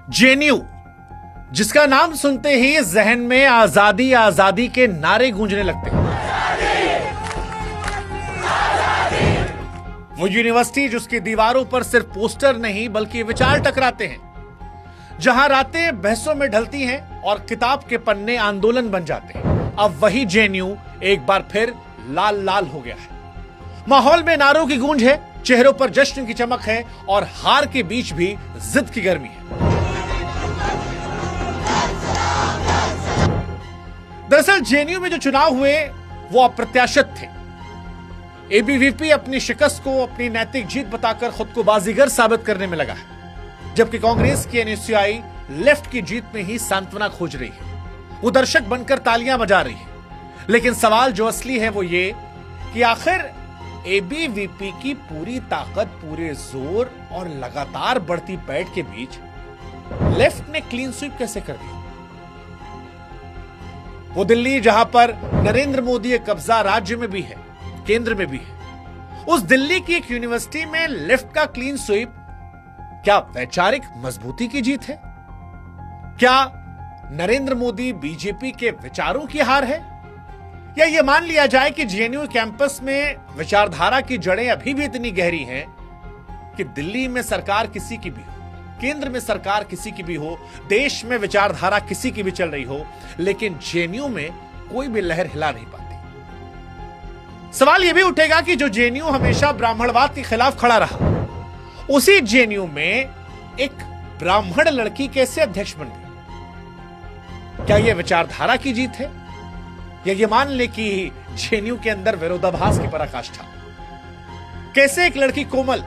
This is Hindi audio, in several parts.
जेएनयू, जिसका नाम सुनते ही जहन में आजादी आजादी के नारे गूंजने लगते हैं। वो यूनिवर्सिटी जिसकी दीवारों पर सिर्फ पोस्टर नहीं बल्कि विचार टकराते हैं, जहां रातें बहसों में ढलती हैं और किताब के पन्ने आंदोलन बन जाते हैं। अब वही जेएनयू एक बार फिर लाल लाल हो गया है। माहौल में नारों की गूंज है, चेहरों पर जश्न की चमक है और हार के बीच भी जिद की गर्मी है। दरअसल जेएनयू में जो चुनाव हुए वो अप्रत्याशित थे। एबीवीपी अपनी शिकस्त को अपनी नैतिक जीत बताकर खुद को बाजीगर साबित करने में लगा है, जबकि कांग्रेस की एनएसयूआई लेफ्ट की जीत में ही सांत्वना खोज रही है। वो दर्शक बनकर तालियां बजा रही है, लेकिन सवाल जो असली है वो ये कि आखिर एबीवीपी की पूरी ताकत, पूरे जोर और लगातार बढ़ती पैठ के बीच लेफ्ट ने क्लीन स्वीप कैसे कर दी? वो दिल्ली जहां पर नरेंद्र मोदी का कब्जा राज्य में भी है, केंद्र में भी है, उस दिल्ली की एक यूनिवर्सिटी में लेफ्ट का क्लीन स्वीप क्या वैचारिक मजबूती की जीत है? क्या नरेंद्र मोदी बीजेपी के विचारों की हार है? या यह मान लिया जाए कि जेएनयू कैंपस में विचारधारा की जड़ें अभी भी इतनी गहरी हैं कि दिल्ली में सरकार किसी की भी हो, केंद्र में सरकार किसी की भी हो, देश में विचारधारा किसी की भी चल रही हो, लेकिन जेएनयू में कोई भी लहर हिला नहीं पाती। सवाल यह भी उठेगा कि जो जेएनयू हमेशा ब्राह्मणवाद के खिलाफ खड़ा रहा, उसी जेएनयू में एक ब्राह्मण लड़की कैसे अध्यक्ष बन गई? क्या यह विचारधारा की जीत है या ये मान ले कि जेएनयू के अंदर विरोधाभास की पराकाष्ठा? कैसे एक लड़की कोमल,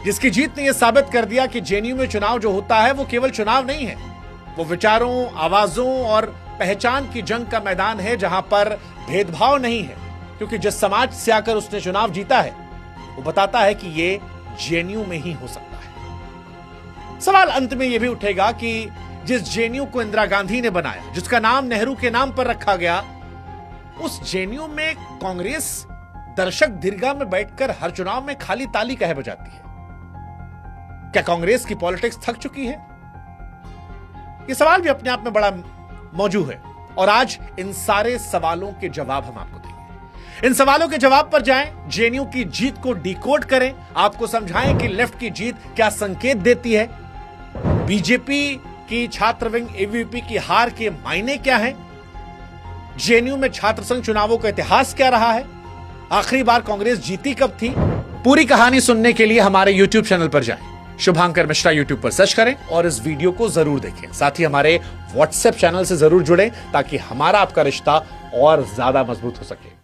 जिसकी जीत ने यह साबित कर दिया कि जेएनयू में चुनाव जो होता है वो केवल चुनाव नहीं है, वो विचारों, आवाजों और पहचान की जंग का मैदान है, जहां पर भेदभाव नहीं है, क्योंकि जिस समाज से आकर उसने चुनाव जीता है वो बताता है कि ये जेएनयू में ही हो सकता है। सवाल अंत में यह भी उठेगा कि जिस जेएनयू को इंदिरा गांधी ने बनाया, जिसका नाम नेहरू के नाम पर रखा गया, उस जेएनयू में कांग्रेस दर्शक दीर्घा में बैठकर हर चुनाव में खाली ताली काहे बजाती है? क्या कांग्रेस की पॉलिटिक्स थक चुकी है? यह सवाल भी अपने आप में बड़ा मौजूद है और आज इन सारे सवालों के जवाब हम आपको देंगे। इन सवालों के जवाब पर जाएं, जेएनयू की जीत को डिकोड करें, आपको समझाएं कि लेफ्ट की जीत क्या संकेत देती है, बीजेपी की छात्र विंग एबीवीपी की हार के मायने क्या हैं, जेएनयू में छात्र संघ चुनावों का इतिहास क्या रहा है, आखिरी बार कांग्रेस जीती कब थी। पूरी कहानी सुनने के लिए हमारे यूट्यूब चैनल पर जाएं, शुभांकर मिश्रा यूट्यूब पर सर्च करें और इस वीडियो को जरूर देखें। साथ ही हमारे व्हाट्सएप चैनल से जरूर जुड़ें ताकि हमारा आपका रिश्ता और ज्यादा मजबूत हो सके।